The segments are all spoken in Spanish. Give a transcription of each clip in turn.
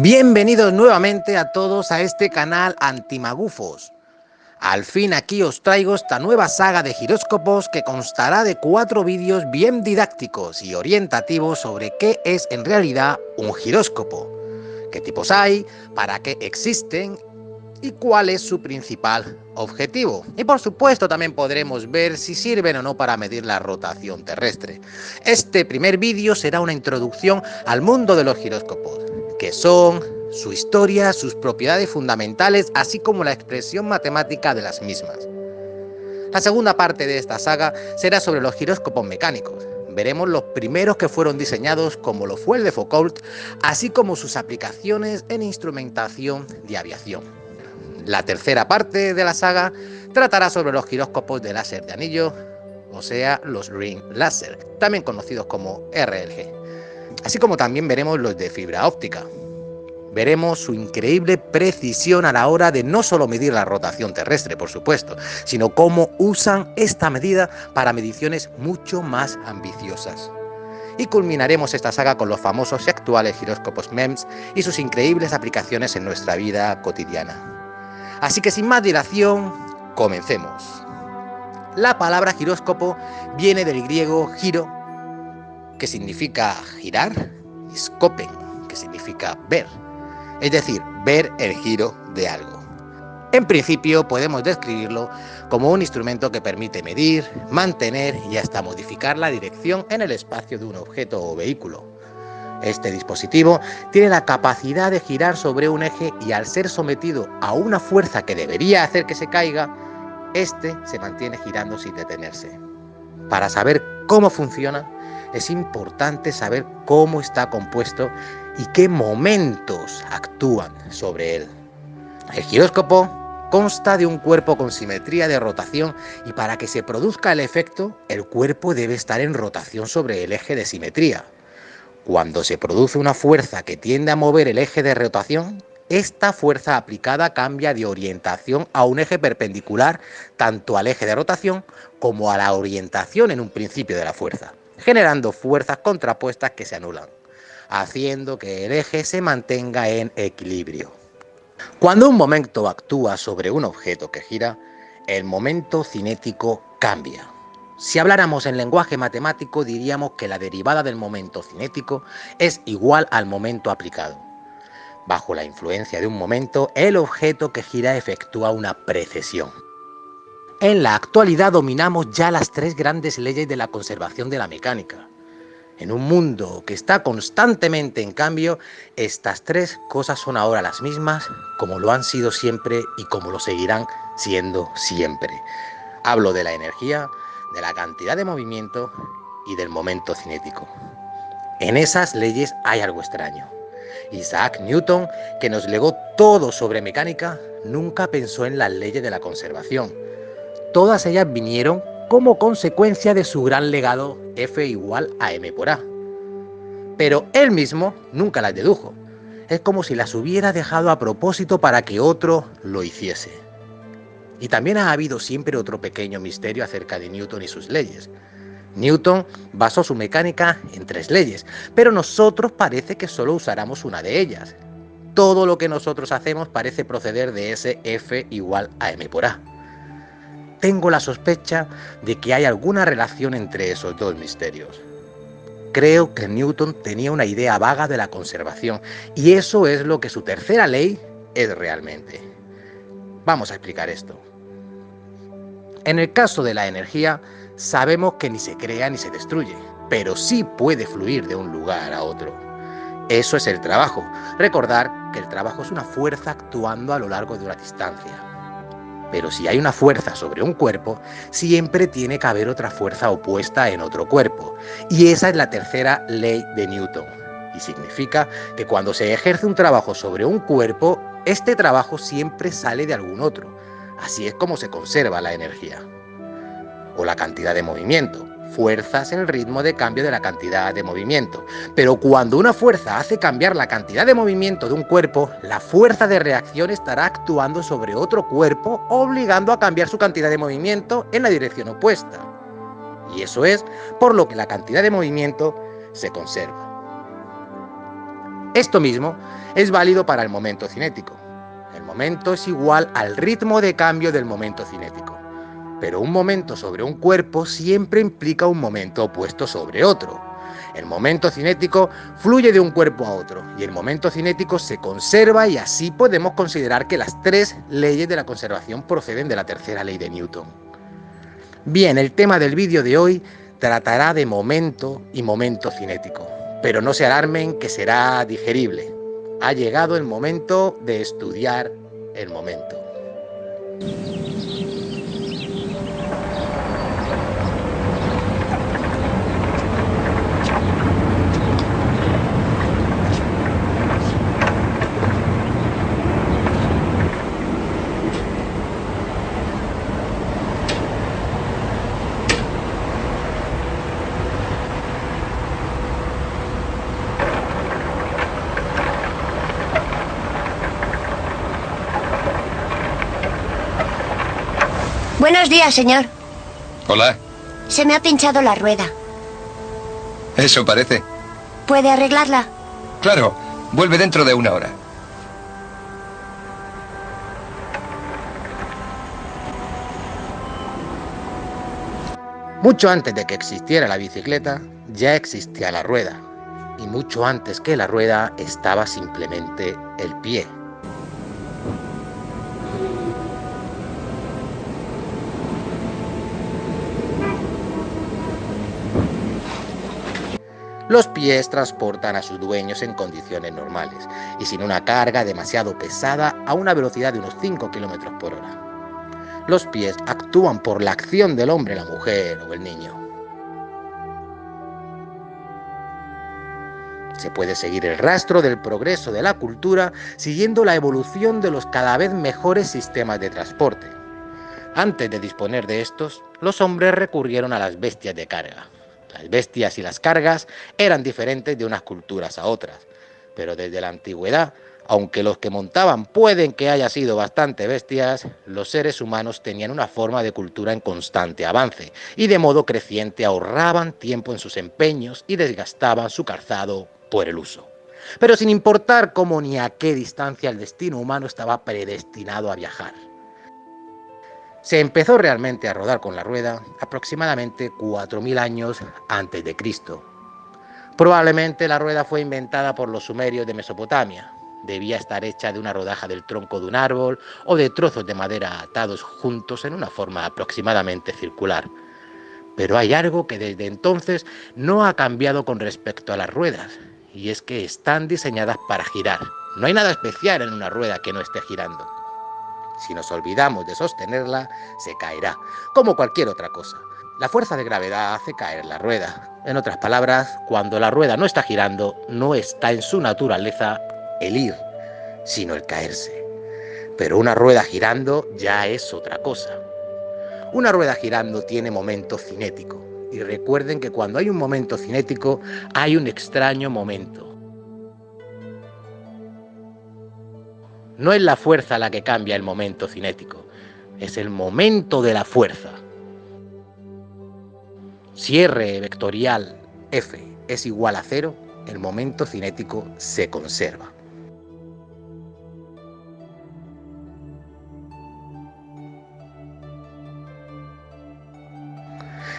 Bienvenidos nuevamente a todos a este canal Antimagufos. Al fin aquí os traigo esta nueva saga de giróscopos que constará de 4 vídeos bien didácticos y orientativos sobre qué es en realidad un giróscopo, qué tipos hay, para qué existen y cuál es su principal objetivo. Y por supuesto también podremos ver si sirven o no para medir la rotación terrestre. Este primer vídeo será una introducción al mundo de los giróscopos, qué son, su historia, sus propiedades fundamentales, así como la expresión matemática de las mismas. La segunda parte de esta saga será sobre los giróscopos mecánicos. Veremos los primeros que fueron diseñados, como lo fue el de Foucault, así como sus aplicaciones en instrumentación de aviación. La tercera parte de la saga tratará sobre los giróscopos de láser de anillo, o sea, los ring laser, también conocidos como RLG. Así como también veremos los de fibra óptica. Veremos su increíble precisión a la hora de no solo medir la rotación terrestre, por supuesto, sino cómo usan esta medida para mediciones mucho más ambiciosas. Y culminaremos esta saga con los famosos y actuales giróscopos MEMS y sus increíbles aplicaciones en nuestra vida cotidiana. Así que sin más dilación, comencemos. La palabra giróscopo viene del griego giro, que significa girar, y scopen, que significa ver, es decir, ver el giro de algo. En principio podemos describirlo como un instrumento que permite medir, mantener y hasta modificar la dirección en el espacio de un objeto o vehículo. Este dispositivo tiene la capacidad de girar sobre un eje y al ser sometido a una fuerza que debería hacer que se caiga, este se mantiene girando sin detenerse. Para saber cómo funciona, es importante saber cómo está compuesto y qué momentos actúan sobre él. El giróscopo consta de un cuerpo con simetría de rotación y para que se produzca el efecto, el cuerpo debe estar en rotación sobre el eje de simetría. Cuando se produce una fuerza que tiende a mover el eje de rotación, esta fuerza aplicada cambia de orientación a un eje perpendicular tanto al eje de rotación como a la orientación en un principio de la fuerza, generando fuerzas contrapuestas que se anulan, haciendo que el eje se mantenga en equilibrio. Cuando un momento actúa sobre un objeto que gira, el momento cinético cambia. Si habláramos en lenguaje matemático, diríamos que la derivada del momento cinético es igual al momento aplicado. Bajo la influencia de un momento, el objeto que gira efectúa una precesión. En la actualidad dominamos ya las 3 grandes leyes de la conservación de la mecánica. En un mundo que está constantemente en cambio, estas 3 cosas son ahora las mismas, como lo han sido siempre y como lo seguirán siendo siempre. Hablo de la energía, de la cantidad de movimiento y del momento cinético. En esas leyes hay algo extraño. Isaac Newton, que nos legó todo sobre mecánica, nunca pensó en las leyes de la conservación. Todas ellas vinieron como consecuencia de su gran legado F igual a m por a. Pero él mismo nunca las dedujo. Es como si las hubiera dejado a propósito para que otro lo hiciese. Y también ha habido siempre otro pequeño misterio acerca de Newton y sus leyes. Newton basó su mecánica en 3 leyes, pero nosotros parece que solo usáramos una de ellas. Todo lo que nosotros hacemos parece proceder de ese F igual a m por a. Tengo la sospecha de que hay alguna relación entre esos 2 misterios. Creo que Newton tenía una idea vaga de la conservación, y eso es lo que su tercera ley es realmente. Vamos a explicar esto. En el caso de la energía, sabemos que ni se crea ni se destruye, pero sí puede fluir de un lugar a otro. Eso es el trabajo. Recordar que el trabajo es una fuerza actuando a lo largo de una distancia. Pero si hay una fuerza sobre un cuerpo, siempre tiene que haber otra fuerza opuesta en otro cuerpo. Y esa es la tercera ley de Newton. Y significa que cuando se ejerce un trabajo sobre un cuerpo, este trabajo siempre sale de algún otro. Así es como se conserva la energía. O la cantidad de movimiento. Fuerza es el ritmo de cambio de la cantidad de movimiento. Pero cuando una fuerza hace cambiar la cantidad de movimiento de un cuerpo, la fuerza de reacción estará actuando sobre otro cuerpo, obligando a cambiar su cantidad de movimiento en la dirección opuesta. Y eso es por lo que la cantidad de movimiento se conserva. Esto mismo es válido para el momento cinético. El momento es igual al ritmo de cambio del momento cinético. Pero un momento sobre un cuerpo siempre implica un momento opuesto sobre otro. El momento cinético fluye de un cuerpo a otro y el momento cinético se conserva, y así podemos considerar que las tres leyes de la conservación proceden de la tercera ley de Newton. Bien, el tema del vídeo de hoy tratará de momento y momento cinético, pero no se alarmen que será digerible. Ha llegado el momento de estudiar el momento. Buenos días, señor. Hola. Se me ha pinchado la rueda. Eso parece. ¿Puede arreglarla? Claro, vuelve dentro de 1 hora. Mucho antes de que existiera la bicicleta, ya existía la rueda. Y mucho antes que la rueda estaba simplemente el pie. Los pies transportan a sus dueños en condiciones normales y sin una carga demasiado pesada a una velocidad de unos 5 km por hora. Los pies actúan por la acción del hombre, la mujer o el niño. Se puede seguir el rastro del progreso de la cultura siguiendo la evolución de los cada vez mejores sistemas de transporte. Antes de disponer de estos, los hombres recurrieron a las bestias de carga. Las bestias y las cargas eran diferentes de unas culturas a otras, pero desde la antigüedad, aunque los que montaban pueden que haya sido bastante bestias, los seres humanos tenían una forma de cultura en constante avance y de modo creciente ahorraban tiempo en sus empeños y desgastaban su calzado por el uso. Pero sin importar cómo ni a qué distancia el destino humano estaba predestinado a viajar. Se empezó realmente a rodar con la rueda aproximadamente 4000 años antes de Cristo. Probablemente la rueda fue inventada por los sumerios de Mesopotamia. Debía estar hecha de una rodaja del tronco de un árbol o de trozos de madera atados juntos en una forma aproximadamente circular. Pero hay algo que desde entonces no ha cambiado con respecto a las ruedas, y es que están diseñadas para girar. No hay nada especial en una rueda que no esté girando. Si nos olvidamos de sostenerla, se caerá, como cualquier otra cosa. La fuerza de gravedad hace caer la rueda. En otras palabras, cuando la rueda no está girando, no está en su naturaleza el ir, sino el caerse. Pero una rueda girando ya es otra cosa. Una rueda girando tiene momento cinético. Y recuerden que cuando hay un momento cinético, hay un extraño momento. No es la fuerza la que cambia el momento cinético, es el momento de la fuerza. Si R vectorial F es igual a 0, el momento cinético se conserva.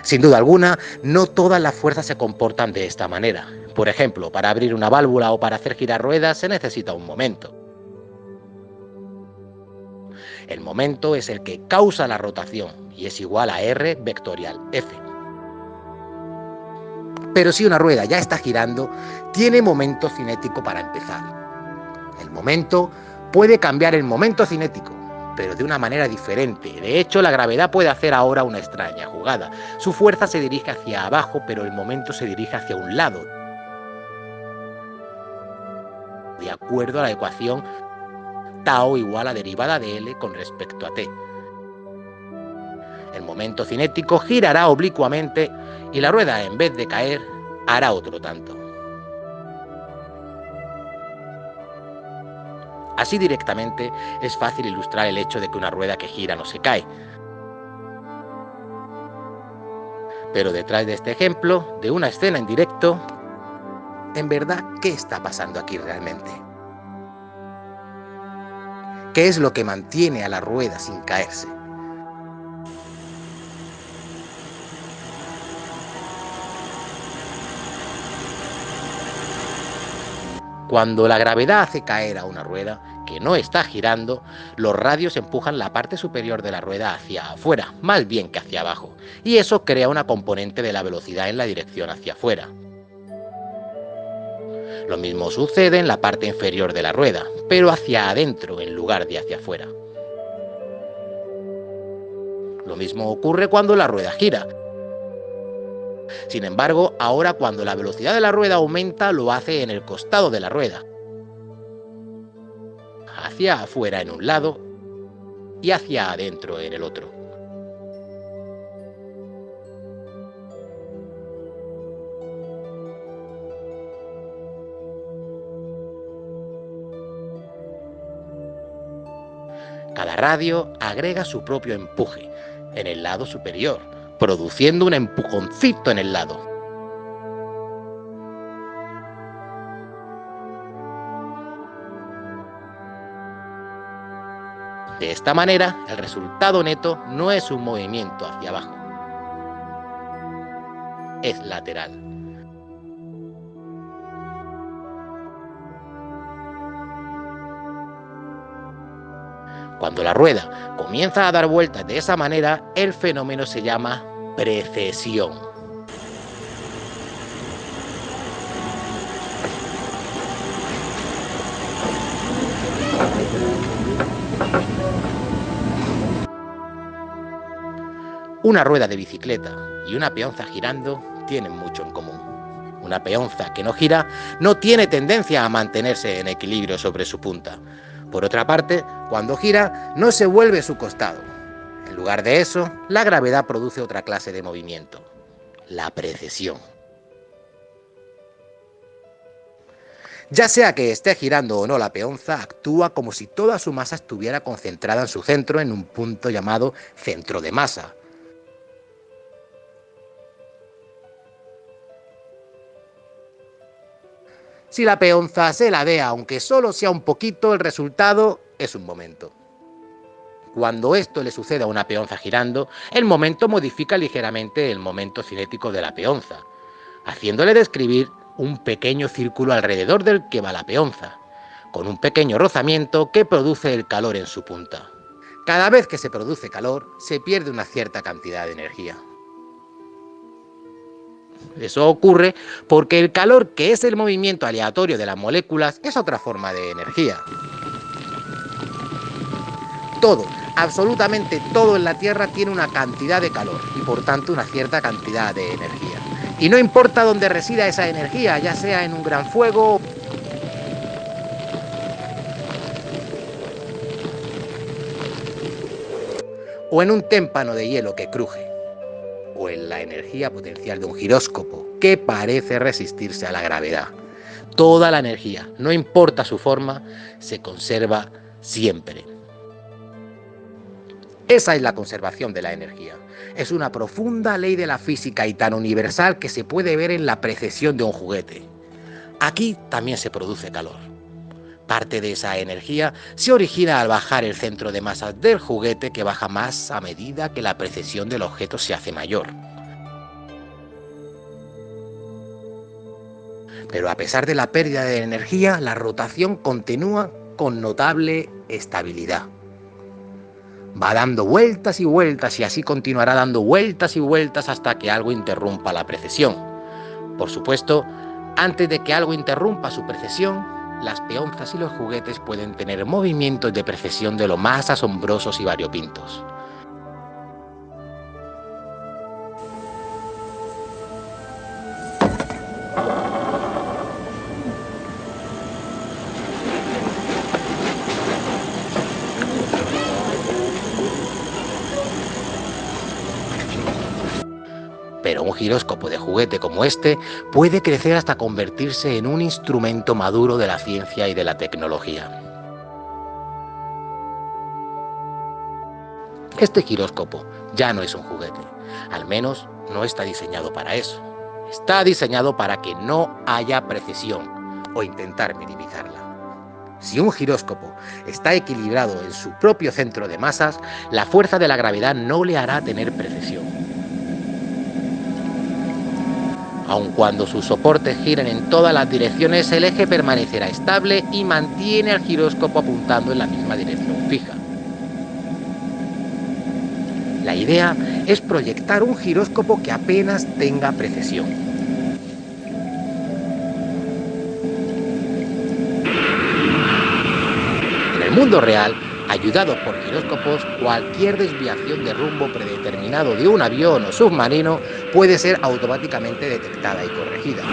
Sin duda alguna, no todas las fuerzas se comportan de esta manera. Por ejemplo, para abrir una válvula o para hacer girar ruedas se necesita un momento. El momento es el que causa la rotación y es igual a R vectorial F. Pero si una rueda ya está girando, tiene momento cinético para empezar. El momento puede cambiar el momento cinético, pero de una manera diferente. De hecho, la gravedad puede hacer ahora una extraña jugada. Su fuerza se dirige hacia abajo, pero el momento se dirige hacia un lado, de acuerdo a la ecuación tau igual a derivada de L con respecto a t. El momento cinético girará oblicuamente y la rueda, en vez de caer, hará otro tanto. Así directamente es fácil ilustrar el hecho de que una rueda que gira no se cae. Pero detrás de este ejemplo, de una escena en directo, En verdad, ¿qué está pasando aquí realmente? ¿Qué es lo que mantiene a la rueda sin caerse? Cuando la gravedad hace caer a una rueda que no está girando, los radios empujan la parte superior de la rueda hacia afuera, más bien que hacia abajo, y eso crea una componente de la velocidad en la dirección hacia afuera. Lo mismo sucede en la parte inferior de la rueda, pero hacia adentro en lugar de hacia afuera. Lo mismo ocurre cuando la rueda gira. Sin embargo, ahora cuando la velocidad de la rueda aumenta, lo hace en el costado de la rueda, hacia afuera en un lado y hacia adentro en el otro. Cada radio agrega su propio empuje en el lado superior, produciendo un empujoncito en el lado. De esta manera, el resultado neto no es un movimiento hacia abajo, es lateral. Cuando la rueda comienza a dar vueltas de esa manera, el fenómeno se llama precesión. Una rueda de bicicleta y una peonza girando tienen mucho en común. Una peonza que no gira no tiene tendencia a mantenerse en equilibrio sobre su punta. Por otra parte, cuando gira, no se vuelve su costado. En lugar de eso, la gravedad produce otra clase de movimiento, la precesión. Ya sea que esté girando o no, la peonza actúa como si toda su masa estuviera concentrada en su centro en un punto llamado centro de masa. Si la peonza se ladea, aunque solo sea un poquito, el resultado es un momento. Cuando esto le sucede a una peonza girando, el momento modifica ligeramente el momento cinético de la peonza, haciéndole describir un pequeño círculo alrededor del que va la peonza, con un pequeño rozamiento que produce el calor en su punta. Cada vez que se produce calor, se pierde una cierta cantidad de energía. Eso ocurre porque el calor, que es el movimiento aleatorio de las moléculas, es otra forma de energía. Todo, absolutamente todo en la Tierra tiene una cantidad de calor y por tanto una cierta cantidad de energía. Y no importa dónde resida esa energía, ya sea en un gran fuego o en un témpano de hielo que cruje, o en la energía potencial de un giróscopo que parece resistirse a la gravedad. Toda la energía, no importa su forma, se conserva siempre. Esa es la conservación de la energía. Es una profunda ley de la física y tan universal que se puede ver en la precesión de un juguete. Aquí también se produce calor. Parte de esa energía se origina al bajar el centro de masa del juguete, que baja más a medida que la precesión del objeto se hace mayor. Pero a pesar de la pérdida de energía, la rotación continúa con notable estabilidad. Va dando vueltas y vueltas y así continuará dando vueltas y vueltas hasta que algo interrumpa la precesión. Por supuesto, antes de que algo interrumpa su precesión, las peonzas y los juguetes pueden tener movimientos de precesión de lo más asombrosos y variopintos. Pero un giróscopo de juguete como este puede crecer hasta convertirse en un instrumento maduro de la ciencia y de la tecnología. Este giróscopo ya no es un juguete, al menos no está diseñado para eso. Está diseñado para que no haya precesión o intentar minimizarla. Si un giróscopo está equilibrado en su propio centro de masas, la fuerza de la gravedad no le hará tener precesión. Aun cuando sus soportes giren en todas las direcciones, el eje permanecerá estable y mantiene al giróscopo apuntando en la misma dirección fija. La idea es proyectar un giróscopo que apenas tenga precesión. En el mundo real, ayudados por giróscopos, cualquier desviación de rumbo predeterminado de un avión o submarino puede ser automáticamente detectada y corregida.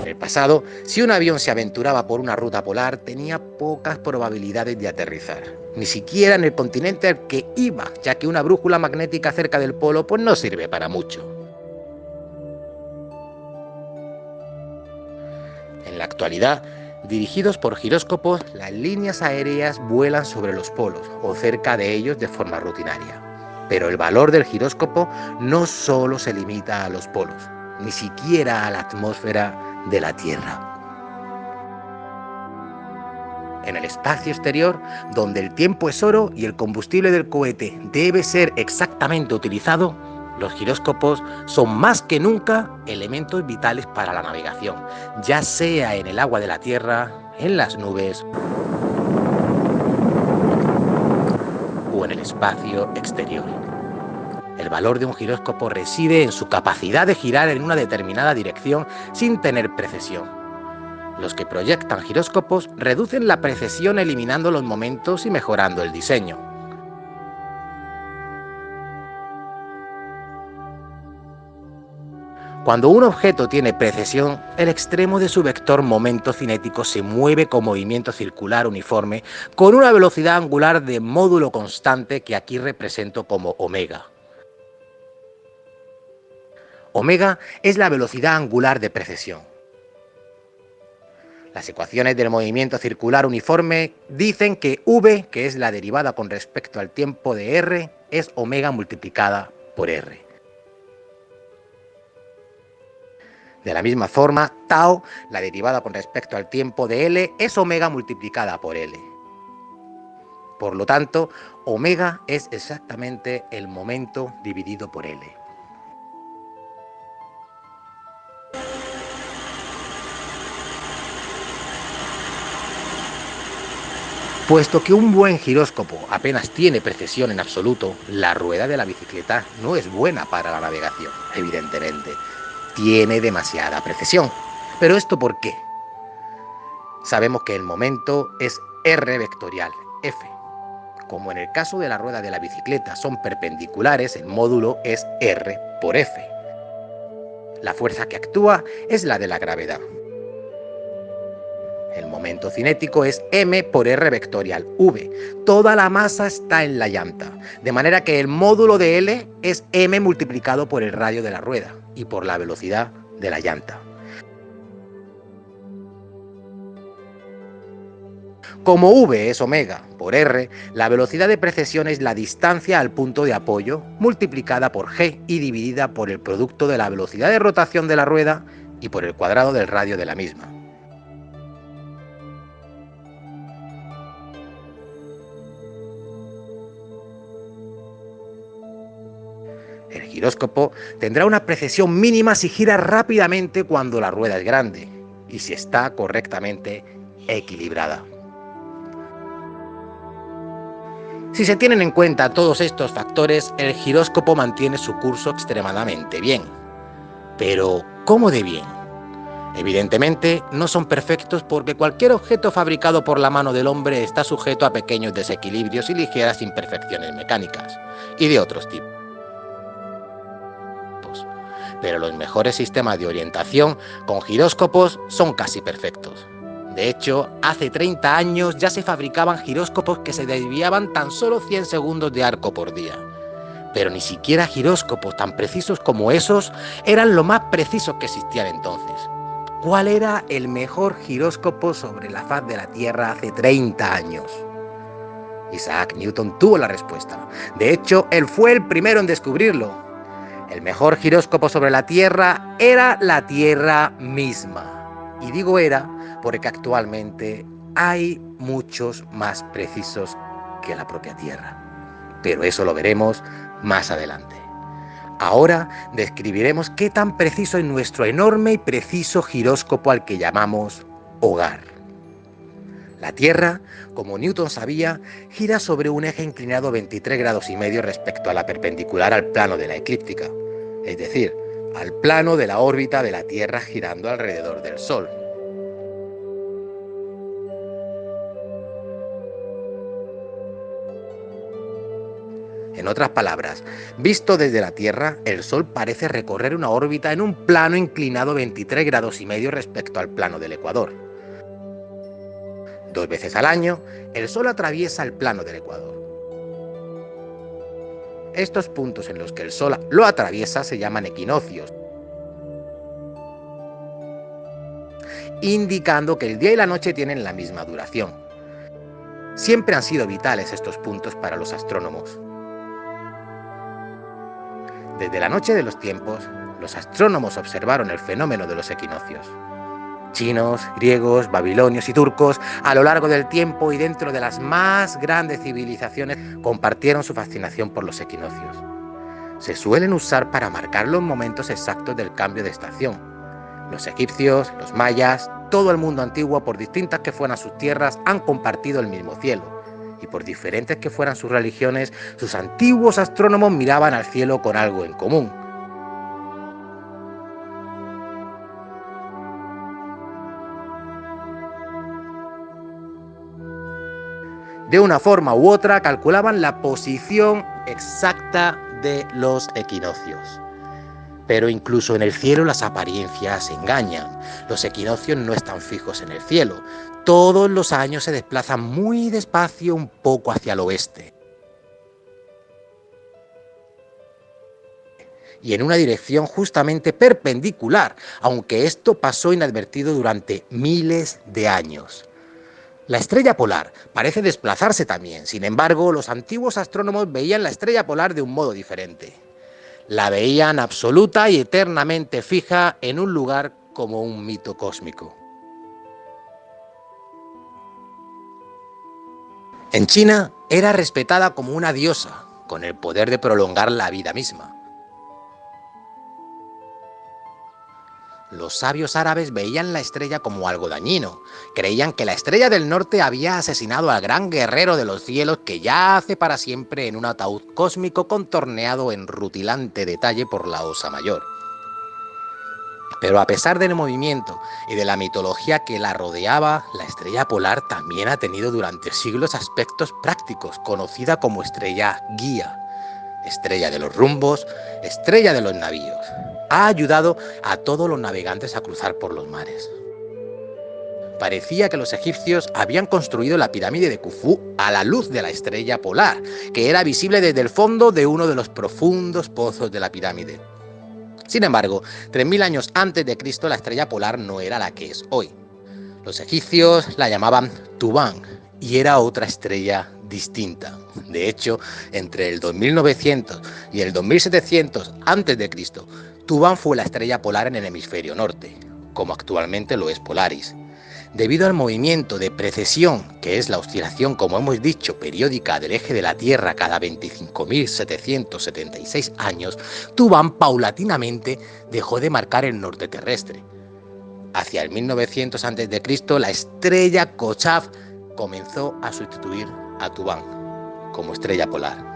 En el pasado, si un avión se aventuraba por una ruta polar, tenía pocas probabilidades de aterrizar, ni siquiera en el continente al que iba, ya que una brújula magnética cerca del polo pues no sirve para mucho. En la actualidad, dirigidos por giróscopos, las líneas aéreas vuelan sobre los polos o cerca de ellos de forma rutinaria. Pero el valor del giróscopo no solo se limita a los polos, ni siquiera a la atmósfera de la Tierra. En el espacio exterior, donde el tiempo es oro y el combustible del cohete debe ser exactamente utilizado, los giróscopos son más que nunca elementos vitales para la navegación, ya sea en el agua de la Tierra, en las nubes o en el espacio exterior. El valor de un giróscopo reside en su capacidad de girar en una determinada dirección sin tener precesión. Los que proyectan giróscopos reducen la precesión eliminando los momentos y mejorando el diseño. Cuando un objeto tiene precesión, el extremo de su vector momento cinético se mueve con movimiento circular uniforme con una velocidad angular de módulo constante que aquí represento como omega. Omega es la velocidad angular de precesión. Las ecuaciones del movimiento circular uniforme dicen que V, que es la derivada con respecto al tiempo de R, es omega multiplicada por R. De la misma forma, tau, la derivada con respecto al tiempo de L, es omega multiplicada por L. Por lo tanto, omega es exactamente el momento dividido por L. Puesto que un buen giróscopo apenas tiene precesión en absoluto, la rueda de la bicicleta no es buena para la navegación, evidentemente. Tiene demasiada precesión. ¿Pero esto por qué? Sabemos que el momento es R vectorial, F. Como en el caso de la rueda de la bicicleta son perpendiculares, el módulo es R por F. La fuerza que actúa es la de la gravedad. El momento cinético es M por R vectorial, V. Toda la masa está en la llanta, de manera que el módulo de L es M multiplicado por el radio de la rueda y por la velocidad de la llanta. Como V es omega por R, la velocidad de precesión es la distancia al punto de apoyo multiplicada por G y dividida por el producto de la velocidad de rotación de la rueda y por el cuadrado del radio de la misma. El giróscopo tendrá una precesión mínima si gira rápidamente cuando la rueda es grande y si está correctamente equilibrada. Si se tienen en cuenta todos estos factores, el giróscopo mantiene su curso extremadamente bien. Pero, ¿cómo de bien? Evidentemente, no son perfectos porque cualquier objeto fabricado por la mano del hombre está sujeto a pequeños desequilibrios y ligeras imperfecciones mecánicas, y de otros tipos. Pero los mejores sistemas de orientación con giróscopos son casi perfectos. De hecho, hace 30 años ya se fabricaban giróscopos que se desviaban tan solo 100 segundos de arco por día. Pero ni siquiera giróscopos tan precisos como esos eran lo más precisos que existían entonces. ¿Cuál era el mejor giróscopo sobre la faz de la Tierra hace 30 años? Isaac Newton tuvo la respuesta. De hecho, él fue el primero en descubrirlo. El mejor giróscopo sobre la Tierra era la Tierra misma. Y digo era porque actualmente hay muchos más precisos que la propia Tierra. Pero eso lo veremos más adelante. Ahora describiremos qué tan preciso es nuestro enorme y preciso giróscopo al que llamamos hogar. La Tierra, como Newton sabía, gira sobre un eje inclinado 23 grados y medio respecto a la perpendicular al plano de la eclíptica, es decir, al plano de la órbita de la Tierra girando alrededor del Sol. En otras palabras, visto desde la Tierra, el Sol parece recorrer una órbita en un plano inclinado 23 grados y medio respecto al plano del ecuador. 2 veces al año, el Sol atraviesa el plano del ecuador. Estos puntos en los que el Sol lo atraviesa se llaman equinoccios, indicando que el día y la noche tienen la misma duración. Siempre han sido vitales estos puntos para los astrónomos. Desde la noche de los tiempos, los astrónomos observaron el fenómeno de los equinoccios. Chinos, griegos, babilonios y turcos, a lo largo del tiempo y dentro de las más grandes civilizaciones, compartieron su fascinación por los equinoccios. Se suelen usar para marcar los momentos exactos del cambio de estación. Los egipcios, los mayas, todo el mundo antiguo, por distintas que fueran sus tierras, han compartido el mismo cielo. Y por diferentes que fueran sus religiones, sus antiguos astrónomos miraban al cielo con algo en común. De una forma u otra calculaban la posición exacta de los equinoccios. Pero incluso en el cielo las apariencias engañan. Los equinoccios no están fijos en el cielo. Todos los años se desplazan muy despacio un poco hacia el oeste. Y en una dirección justamente perpendicular, aunque esto pasó inadvertido durante miles de años. La estrella polar parece desplazarse también, sin embargo, los antiguos astrónomos veían la estrella polar de un modo diferente. La veían absoluta y eternamente fija en un lugar como un mito cósmico. En China era respetada como una diosa, con el poder de prolongar la vida misma. Los sabios árabes veían la estrella como algo dañino. Creían que la estrella del norte había asesinado al gran guerrero de los cielos que yace para siempre en un ataúd cósmico contorneado en rutilante detalle por la Osa Mayor. Pero a pesar del movimiento y de la mitología que la rodeaba, la estrella polar también ha tenido durante siglos aspectos prácticos, conocida como estrella guía, estrella de los rumbos, estrella de los navíos. Ha ayudado a todos los navegantes a cruzar por los mares. Parecía que los egipcios habían construido la pirámide de Khufu a la luz de la estrella polar, que era visible desde el fondo de uno de los profundos pozos de la pirámide. Sin embargo, 3000 años antes de Cristo la estrella polar no era la que es hoy. Los egipcios la llamaban Tubán y era otra estrella distinta. De hecho, entre el 2900 y el 2700 a.C., Tubán fue la estrella polar en el hemisferio norte, como actualmente lo es Polaris. Debido al movimiento de precesión, que es la oscilación, como hemos dicho, periódica del eje de la Tierra cada 25.776 años, Tubán paulatinamente dejó de marcar el norte terrestre. Hacia el 1900 a.C., la estrella Kochab comenzó a sustituir a Tubán como estrella polar.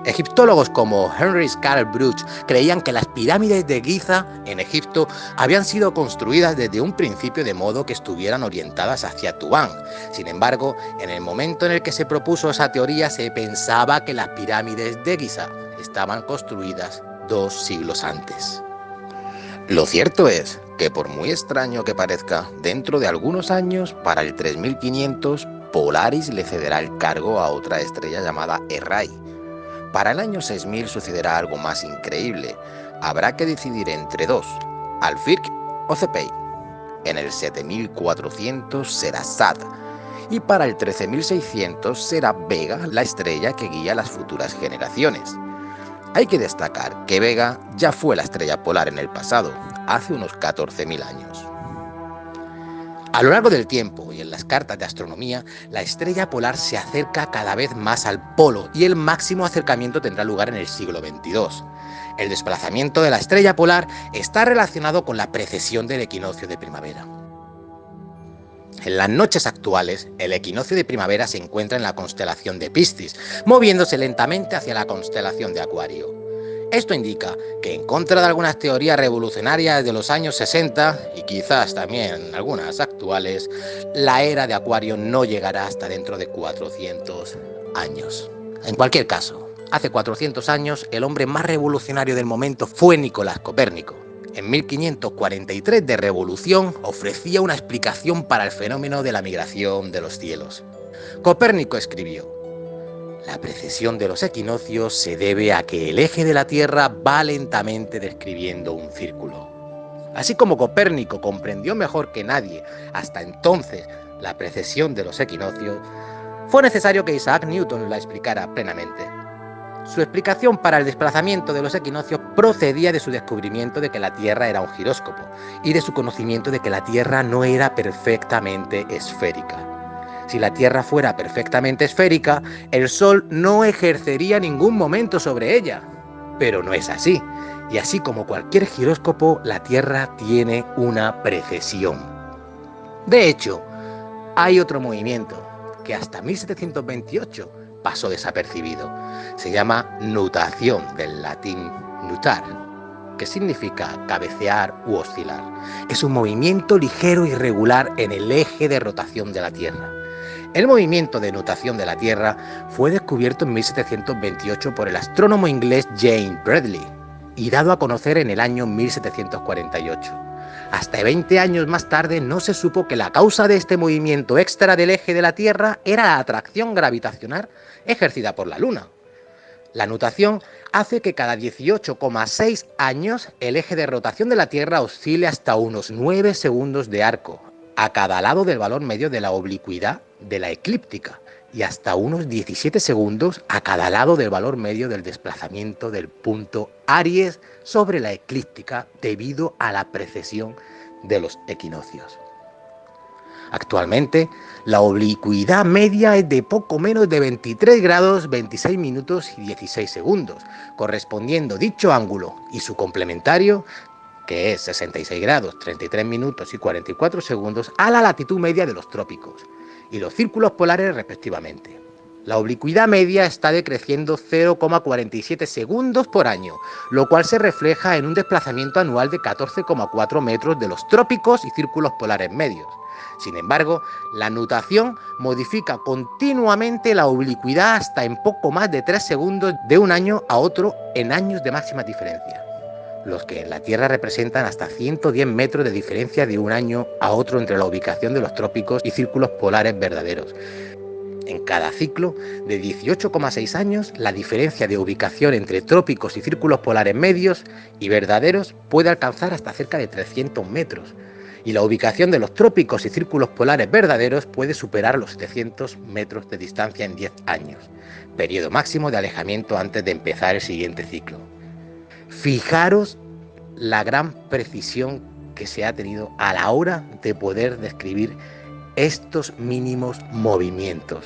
Egiptólogos como Henry Scarl Bruch creían que las pirámides de Giza en Egipto habían sido construidas desde un principio de modo que estuvieran orientadas hacia Tubán. Sin embargo, en el momento en el que se propuso esa teoría se pensaba que las pirámides de Giza estaban construidas 2 siglos antes. Lo cierto es que, por muy extraño que parezca, dentro de algunos años, para el 3500, Polaris le cederá el cargo a otra estrella llamada Errai. Para el año 6000 sucederá algo más increíble. Habrá que decidir entre 2, Alfirc o Cepheid. En el 7400 será Sat. y para el 13.600 será Vega la estrella que guía a las futuras generaciones. Hay que destacar que Vega ya fue la estrella polar en el pasado, hace unos 14.000 años. A lo largo del tiempo y en las cartas de astronomía, la estrella polar se acerca cada vez más al polo y el máximo acercamiento tendrá lugar en el siglo XXII. El desplazamiento de la estrella polar está relacionado con la precesión del equinoccio de primavera. En las noches actuales, el equinoccio de primavera se encuentra en la constelación de Piscis, moviéndose lentamente hacia la constelación de Acuario. Esto indica que, en contra de algunas teorías revolucionarias de los años 60 y quizás también algunas actuales, la era de Acuario no llegará hasta dentro de 400 años. En cualquier caso, hace 400 años el hombre más revolucionario del momento fue Nicolás Copérnico. En 1543 de Revolución ofrecía una explicación para el fenómeno de la migración de los cielos. Copérnico escribió: la precesión de los equinoccios se debe a que el eje de la Tierra va lentamente describiendo un círculo. Así como Copérnico comprendió mejor que nadie hasta entonces la precesión de los equinoccios, fue necesario que Isaac Newton la explicara plenamente. Su explicación para el desplazamiento de los equinoccios procedía de su descubrimiento de que la Tierra era un giróscopo y de su conocimiento de que la Tierra no era perfectamente esférica. Si la Tierra fuera perfectamente esférica, el Sol no ejercería ningún momento sobre ella. Pero no es así, y así como cualquier giróscopo, la Tierra tiene una precesión. De hecho, hay otro movimiento que hasta 1728 pasó desapercibido. Se llama nutación, del latín nutar, que significa cabecear u oscilar. Es un movimiento ligero y regular en el eje de rotación de la Tierra. El movimiento de nutación de la Tierra fue descubierto en 1728 por el astrónomo inglés James Bradley y dado a conocer en el año 1748. Hasta 20 años más tarde no se supo que la causa de este movimiento extra del eje de la Tierra era la atracción gravitacional ejercida por la Luna. La nutación hace que cada 18,6 años el eje de rotación de la Tierra oscile hasta unos 9 segundos de arco, a cada lado del valor medio de la oblicuidad de la eclíptica y hasta unos 17 segundos a cada lado del valor medio del desplazamiento del punto Aries sobre la eclíptica debido a la precesión de los equinoccios. Actualmente, la oblicuidad media es de poco menos de 23 grados, 26 minutos y 16 segundos, correspondiendo dicho ángulo y su complementario, que es 66 grados, 33 minutos y 44 segundos, a la latitud media de los trópicos y los círculos polares respectivamente. La oblicuidad media está decreciendo 0,47 segundos por año, lo cual se refleja en un desplazamiento anual de 14,4 metros de los trópicos y círculos polares medios. Sin embargo, la nutación modifica continuamente la oblicuidad hasta en poco más de 3 segundos de un año a otro en años de máxima diferencia, los que en la Tierra representan hasta 110 metros de diferencia de un año a otro entre la ubicación de los trópicos y círculos polares verdaderos. En cada ciclo de 18,6 años, la diferencia de ubicación entre trópicos y círculos polares medios y verdaderos puede alcanzar hasta cerca de 300 metros, y la ubicación de los trópicos y círculos polares verdaderos puede superar los 700 metros de distancia en 10 años, periodo máximo de alejamiento antes de empezar el siguiente ciclo. Fijaros la gran precisión que se ha tenido a la hora de poder describir estos mínimos movimientos.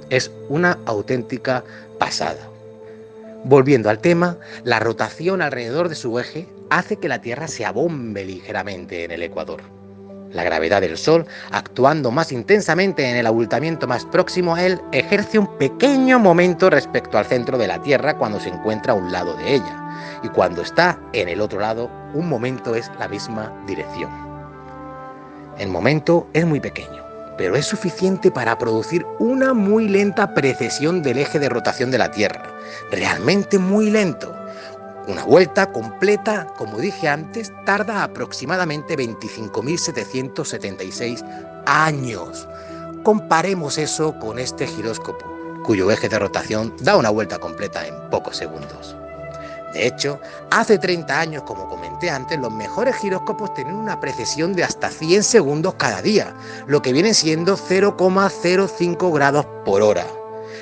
Es una auténtica pasada. Volviendo al tema, la rotación alrededor de su eje hace que la Tierra se abombe ligeramente en el ecuador. La gravedad del Sol, actuando más intensamente en el abultamiento más próximo a él, ejerce un pequeño momento respecto al centro de la Tierra cuando se encuentra a un lado de ella, y cuando está en el otro lado, un momento es la misma dirección. El momento es muy pequeño, pero es suficiente para producir una muy lenta precesión del eje de rotación de la Tierra, realmente muy lento. Una vuelta completa, como dije antes, tarda aproximadamente 25.776 años. Comparemos eso con este giróscopo, cuyo eje de rotación da una vuelta completa en pocos segundos. De hecho, hace 30 años, como comenté antes, los mejores giróscopos tenían una precisión de hasta 100 segundos cada día, lo que viene siendo 0,05 grados por hora.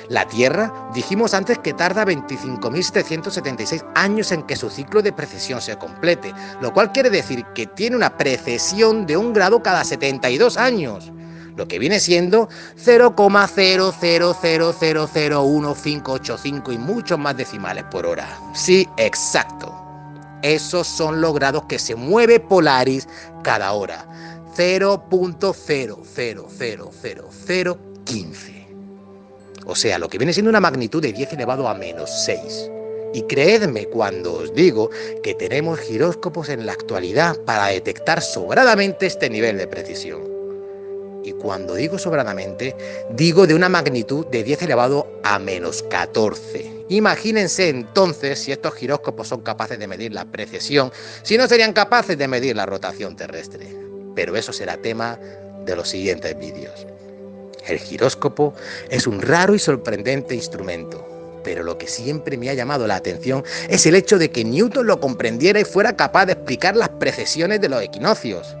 La Tierra, dijimos antes que tarda 25.776 años en que su ciclo de precesión se complete, lo cual quiere decir que tiene una precesión de 1 grado cada 72 años, lo que viene siendo 0,000001585 y muchos más decimales por hora. Sí, exacto. Esos son los grados que se mueve Polaris cada hora. 0,0000015. O sea, lo que viene siendo una magnitud de 10 elevado a menos 6. Y creedme cuando os digo que tenemos giróscopos en la actualidad para detectar sobradamente este nivel de precisión. Y cuando digo sobradamente, digo de una magnitud de 10 elevado a menos 14. Imagínense entonces si estos giróscopos son capaces de medir la precesión, si no serían capaces de medir la rotación terrestre. Pero eso será tema de los siguientes vídeos. El giróscopo es un raro y sorprendente instrumento, pero lo que siempre me ha llamado la atención es el hecho de que Newton lo comprendiera y fuera capaz de explicar las precesiones de los equinoccios.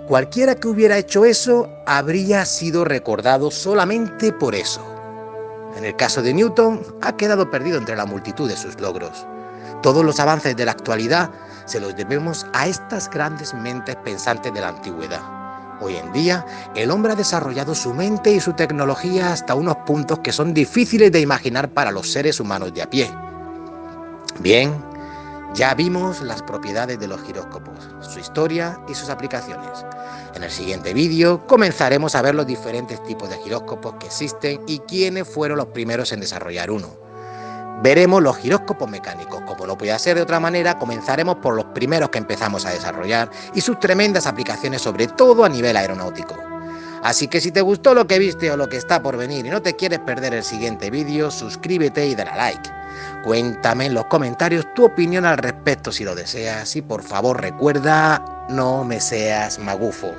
Cualquiera que hubiera hecho eso habría sido recordado solamente por eso. En el caso de Newton, ha quedado perdido entre la multitud de sus logros. Todos los avances de la actualidad se los debemos a estas grandes mentes pensantes de la antigüedad. Hoy en día, el hombre ha desarrollado su mente y su tecnología hasta unos puntos que son difíciles de imaginar para los seres humanos de a pie. Bien, ya vimos las propiedades de los giróscopos, su historia y sus aplicaciones. En el siguiente vídeo comenzaremos a ver los diferentes tipos de giróscopos que existen y quiénes fueron los primeros en desarrollar uno. Veremos los giróscopos mecánicos, como no podía ser de otra manera, comenzaremos por los primeros que empezamos a desarrollar y sus tremendas aplicaciones, sobre todo a nivel aeronáutico. Así que si te gustó lo que viste o lo que está por venir y no te quieres perder el siguiente vídeo, suscríbete y dale a like. Cuéntame en los comentarios tu opinión al respecto si lo deseas y por favor recuerda, no me seas magufo.